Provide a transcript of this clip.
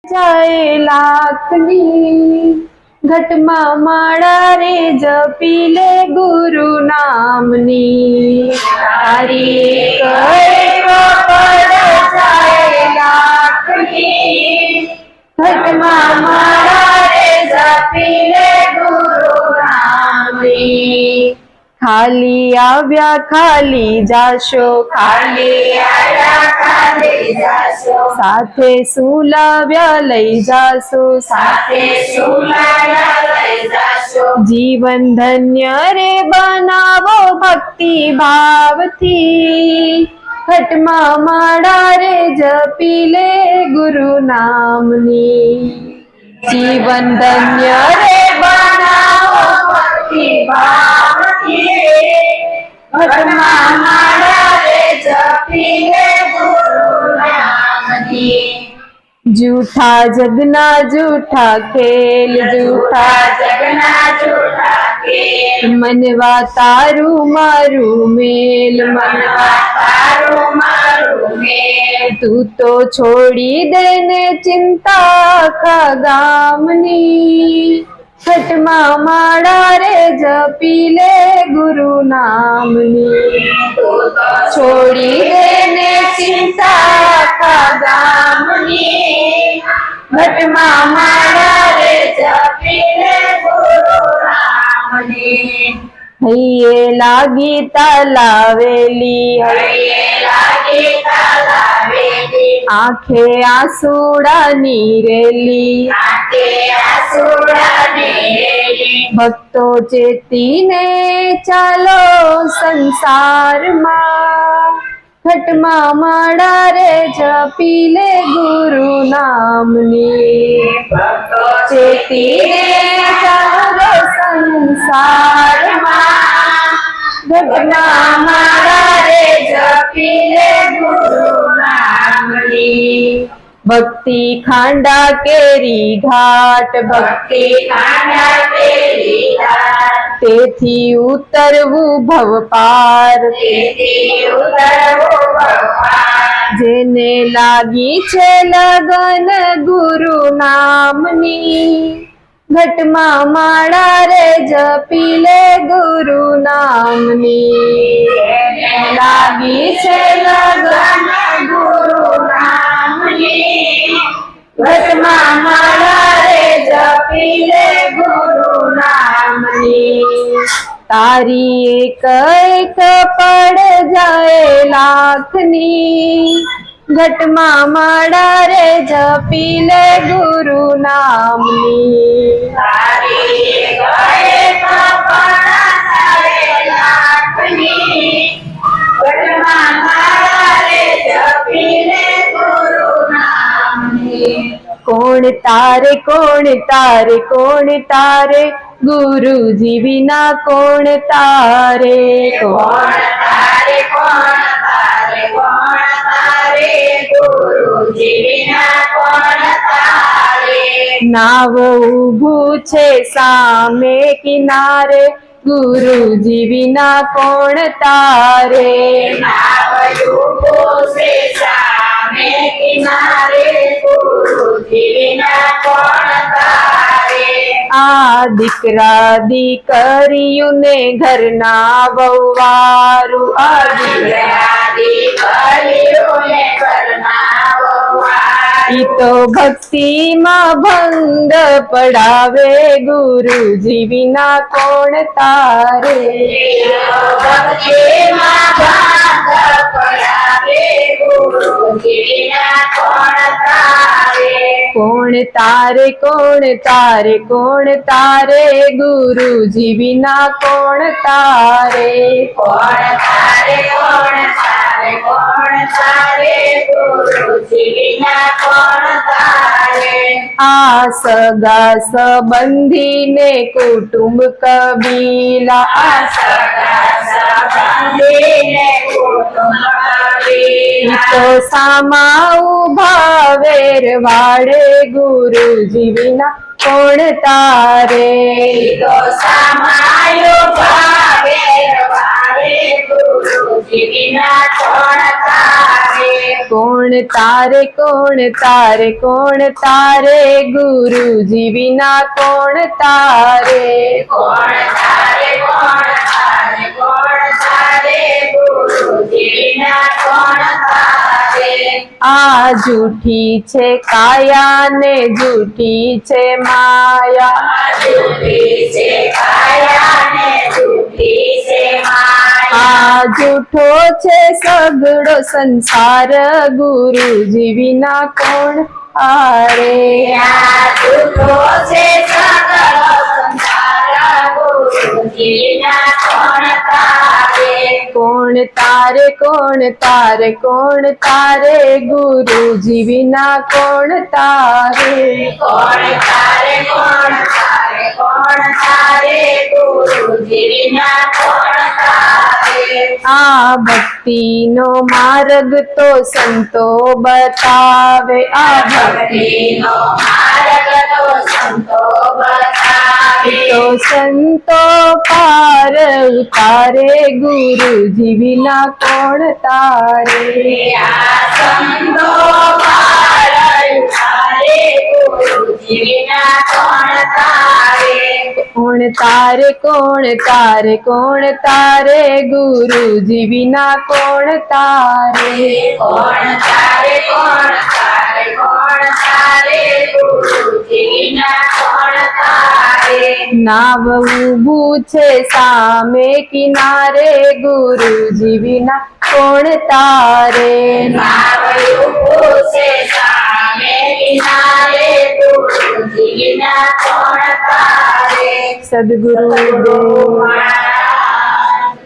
જાય લાખની ઘટમાં માળા રે જપી લે ગુરુ નામની તારી પડ જાય લાખની ઘટમાં માળા રે જપી લે ગુરુ નામની ખાલી આવ્યા ખાલી જાશો ખાલી આવ્યા ખાલી જાશો સાથે સુલાવ્યા લઈ જાશો સાથે સુલાવ્યા લઈ જાશો જીવન ધન્ય રે બનાવો ભક્તિ ભાવથી ઘટમાં માળા રે જપી લે ગુરુ નામની જીવન ધન્ય રે બનાવો ભક્તિ ભાવથી ઘટમાં માળા રે જપી લે ગુરુ નામની જૂઠા જગના જૂઠા ખેલ જૂઠા જગના જૂઠા ખેલ મનવા તારું મારું મેલ મનવા તારું મારું મેલ તું તો છોડી દે ને ચિંતા આખા ગામની ઘટમાં માળા રે જપી લે ગુરુ નામની છોડી દે ને ચિંતા આખા ગામની ઘટમાં માળા રે જપી લે ગુરુ નામની હૈયે લાગી તલાવેલી હૈયે લાગી તલાવેલી આંખે આંસુડા નીરેલી આંખે આંસુડા નીરેલી ભક્તો ચેતીને ચાલો સંસારમાં ઘટમાં માળા રે જપી લે ગુરુ નામની ભક્તો ચેતીને ચાલો સંસારમાં ઘટમાં માળા રે જપી લે ગુરુ નામની ભક્તિ ખાંડા કેરી ઘાટ ભક્તિ ખાંડા કેરી ઘાટ તેથી ઉતરવું ભવ પાર તેથી ઉતરવું ભવ પાર જેને લાગી છે લગન ગુરુ નામની ઘટમાં માળા રે જપી લે ગુરુ નામની જેને લાગી છે લગન ગુરુ નામની ઘટમાં માળા રે જપી લે ગુરુ નામની તારી એક એક પડ જાય લાખની ઘટમાં માળા રે જપી લે ગુરુ નામની તારી એક એક પડ જાય લાખની ઘટમાં માળા રે જપી લે ગુરુ નામની કોણ તારે કોણ તારે કોણ તારે ગુરુજી વિના કોણ તારે કોણ તારે કોણ તારે કોણ તારે ગુરુજી વિના કોણ તારે નાવ ઊભું છે સામે કિનારે ગુરુજી વિના કોણ તારે નાવ ઊભું છે સામે કિનારે ગુરુજી વિના કોણ તારે આ દીકરા દીકરીયું ને ઘરના વહુવારું આ દીકરા દીકરીયું ને ઘરના વહુવારું ઈ તો ભક્તિમાં ભંગ પડાવે ગુરુજી વિના કોણ તારે ભક્તિમાં ભંગ પડાવે ગુરુજી વિના કોણ તારે કોણ તારે કોણ તારે કોણ તારે ગુરુજી વિના કોણ તારે કોણ તારે કોણ તારે કોણ તારે ગુરુજી વિના કોણ તારે આ સગા સંબંધીને કુટુંબ કબીલા આ સગા સંબંધીને કુટુંબ કબીલા તો સામા ઉભા વેર વાળે ગુરુજી વિના કોણ તારે તો સામાયો ભાવે રવારે ગુરુજી વિના કોણ તારે કોણ તારે કોણ તારે કોણ તારે ગુરુજી વિના કોણ તારે કોણ તારે કોણ તારે કોણ તારે ગુરુજી વિના કોણ તારે આ જૂઠી છે કાયા ને જૂઠી છે માયા જૂઠી છે કાયા ને જૂઠી છે માયા આ જૂઠો છે સગડો સંસાર ગુરુજી વિના કોણ આરે આ જૂઠો છે સગળો સંસાર ગુરુજી વિના કોણ તારે કોણ તારે કોણ તારે કોણ તારે ગુરુજી વિના કોણ તારે કોણ તારે કોણ તારે કોણ તારે ગુરુજી વિના કોણ તારે આ ભક્તિનો માર્ગ તો સંતો બતાવે આ ભક્તિનો માર્ગ તો સંતો બતાવે તો સંતો પાર ઉતારે ગુરુજી વિના કોણ તારે આ સંતો પાર ઉતારે ગુરુજી વિના કોણ તારે કોણ તારે કોણ તારે કોણ તારે ગુરુજી વિના કોણ તારે કોણ તારે કોણ તારે કોણ તારે ગુરુજી વિના કોણ તારે નાવ ઊભું છે સામે કિનારે ગુરુજી વિના કોણ તારે માવયું પૂછે સામે કિનારે ગુરુજી વિના કોણ તારે સદગુરુ દેવ